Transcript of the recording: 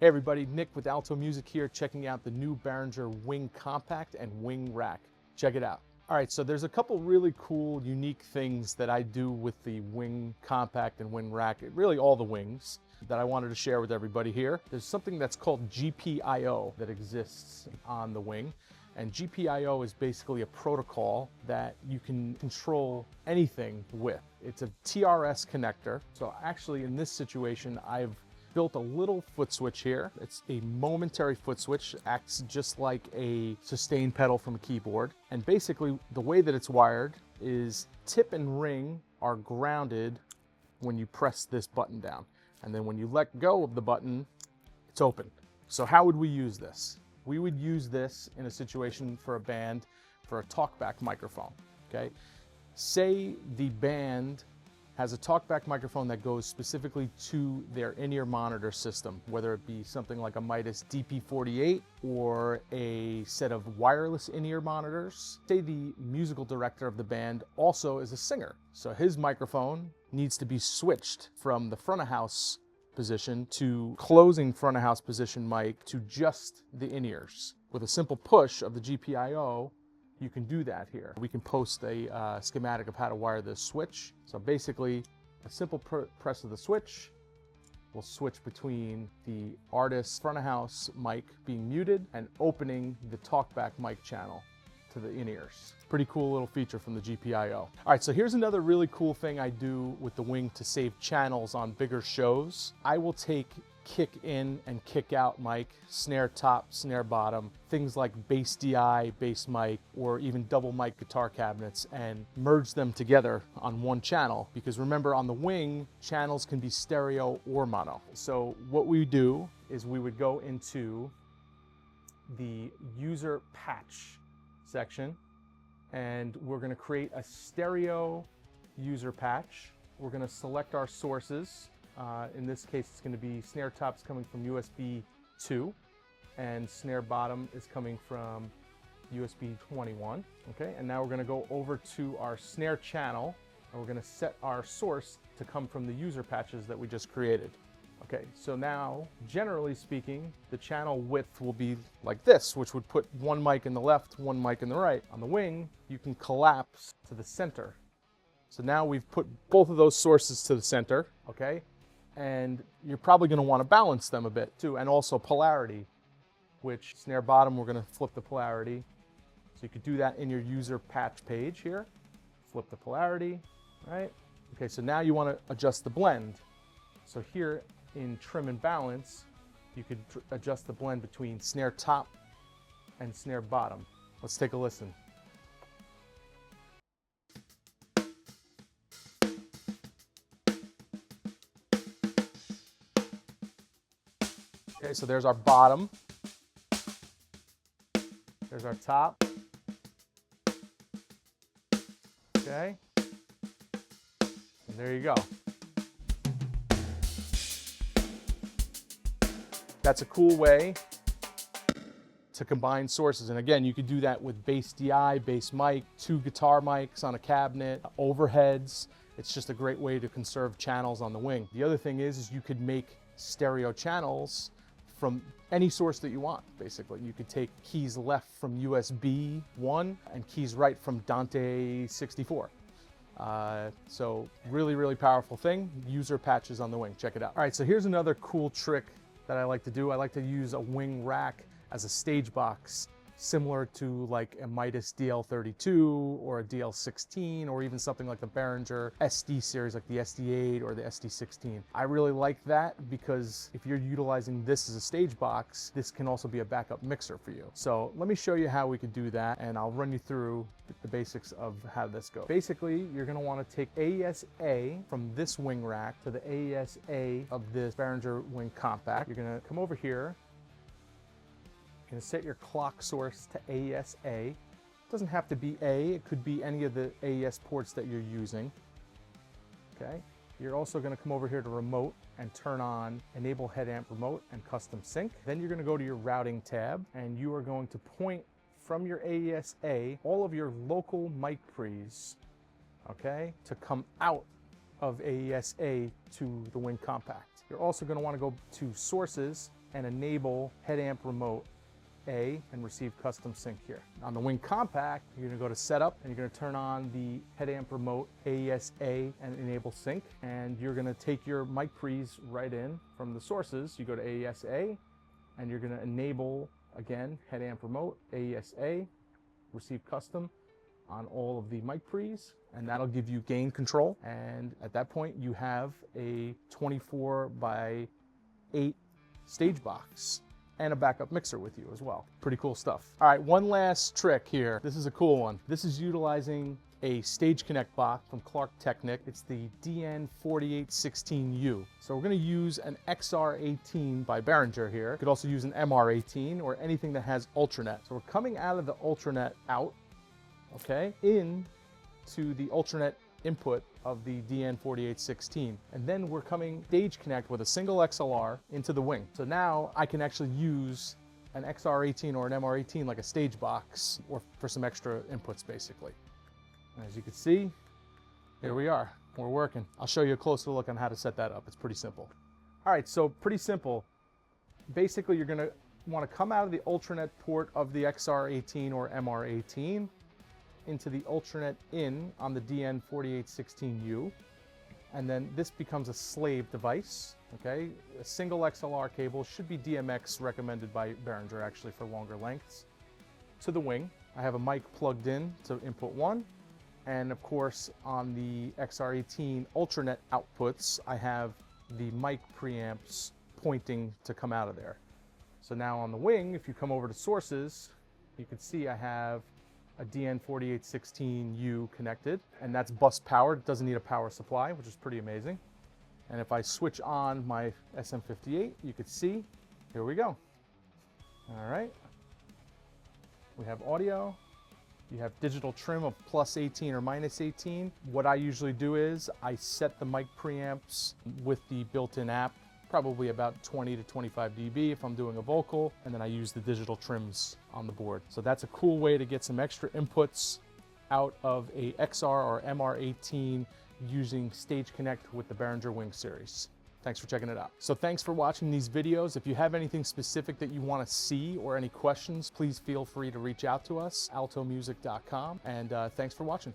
Hey everybody, Nick with Alto Music here, checking out the new Behringer Wing Compact and Wing Rack. Check it out. All right, so there's a couple really cool, unique things that I do with the Wing Compact and Wing Rack, really all the wings, that I wanted to share with everybody here. There's something that's called GPio that exists on the Wing. And GPio is basically a protocol that you can control anything with. It's a TRS connector. So actually in this situation, I've built a little foot switch here. It's a momentary foot switch, acts just like a sustain pedal from a keyboard. And basically the way that it's wired is tip and ring are grounded when you press this button down. And then when you let go of the button, it's open. So how would we use this? We would use this in a situation for a band for a talkback microphone, okay? Say the band has a talkback microphone that goes specifically to their in-ear monitor system, whether it be something like a Midas DP48 or a set of wireless in-ear monitors. Say the musical director of the band also is a singer, so his microphone needs to be switched from the front of house position to closing front of house position mic to just the in-ears. With a simple push of the GPio, you can do that here. We can post a schematic of how to wire this switch. So basically, a simple press of the switch will switch between the artist's front of house mic being muted and opening the talkback mic channel to the in-ears. Pretty cool little feature from the GPio. All right, so here's another really cool thing I do with the Wing to save channels on bigger shows. I will take kick in and kick out mic, snare top, snare bottom, things like bass DI, bass mic, or even double mic guitar cabinets and merge them together on one channel. Because remember, on the Wing, channels can be stereo or mono. So what we do is we would go into the user patch section and we're going to create a stereo user patch. We're going to select our sources. In this case, it's going to be snare tops coming from USB 2 and snare bottom is coming from USB 21. Okay, and now we're going to go over to our snare channel and we're going to set our source to come from the user patches that we just created. Okay, so now, generally speaking, the channel width will be like this, which would put one mic in the left, one mic in the right. On the Wing, you can collapse to the center. So now we've put both of those sources to the center, okay? And you're probably gonna wanna balance them a bit too, and also polarity, which snare bottom, we're gonna flip the polarity. So you could do that in your user patch page here. Flip the polarity, right? Okay, so now you wanna adjust the blend. So here, in trim and balance, you could adjust the blend between snare top and snare bottom. Let's take a listen. Okay, so there's our bottom. There's our top. Okay. And there you go. That's a cool way to combine sources. And again, you could do that with bass DI, bass mic, two guitar mics on a cabinet, overheads. It's just a great way to conserve channels on the Wing. The other thing is you could make stereo channels from any source that you want, basically. You could take keys left from USB 1 and keys right from Dante 64. So really, really powerful thing. User patches on the Wing, check it out. All right, so here's another cool trick that I like to do. I like to use a Wing rack as a stage box, similar to like a Midas DL32 or a DL16 or even something like the Behringer SD series like the SD8 or the SD16. I really like that because if you're utilizing this as a stage box, this can also be a backup mixer for you. So let me show you how we could do that and I'll run you through the basics of how this goes. Basically, you're going to want to take ASA from this Wing rack to the ASA of this Behringer Wing Compact. You're going to come over here. You're going to set your clock source to ASA. It doesn't have to be A, it could be any of the AES ports that you're using. Okay. You're also going to come over here to remote and turn on enable head amp remote and custom sync. Then you're going to go to your routing tab and you are going to point from your ASA all of your local mic pre's, okay, to come out of ASA to the Wing Compact. You're also going to want to go to sources and enable head amp remote A and receive custom sync here. On the Wing Compact, you're gonna go to setup and you're gonna turn on the head amp remote AES-A and enable sync. And you're gonna take your mic pre's right in from the sources. You go to AES-A and you're gonna enable, again, head amp remote, AES-A, receive custom on all of the mic pre's, and that'll give you gain control. And at that point, you have a 24x8 stage box and a backup mixer with you as well. Pretty cool stuff. All right, one last trick here. This is a cool one. This is utilizing a Stage Connect box from Clark Technic. It's the DN4816U. So we're gonna use an XR18 by Behringer here. You could also use an MR18 or anything that has Ultranet. So we're coming out of the Ultranet out, okay, in to the Ultranet input of the DN4816. And then we're coming Stage Connect with a single XLR into the Wing. So now I can actually use an XR18 or an MR18 like a stage box or for some extra inputs basically. As you can see, here we are, we're working. I'll show you a closer look on how to set that up. It's pretty simple. All right, so pretty simple. Basically, you're gonna wanna come out of the Ultranet port of the XR18 or MR18 into the Ultranet in on the DN4816U. And then this becomes a slave device, okay? A single XLR cable, should be DMX recommended by Behringer actually for longer lengths. To the Wing, I have a mic plugged in to input 1. And of course, on the XR18 Ultranet outputs, I have the mic preamps pointing to come out of there. So now on the Wing, if you come over to sources, you can see I have a DN4816U connected, and that's bus powered. It doesn't need a power supply, which is pretty amazing. And if I switch on my SM58, you can see, here we go. All right. We have audio. You have digital trim of +18 or -18. What I usually do is I set the mic preamps with the built-in app, probably about 20 to 25 dB if I'm doing a vocal, and then I use the digital trims on the board. So that's a cool way to get some extra inputs out of a XR or MR18 using Stage Connect with the Behringer Wing series. Thanks for checking it out. So thanks for watching these videos. If you have anything specific that you want to see or any questions, please feel free to reach out to us, altomusic.com, and thanks for watching.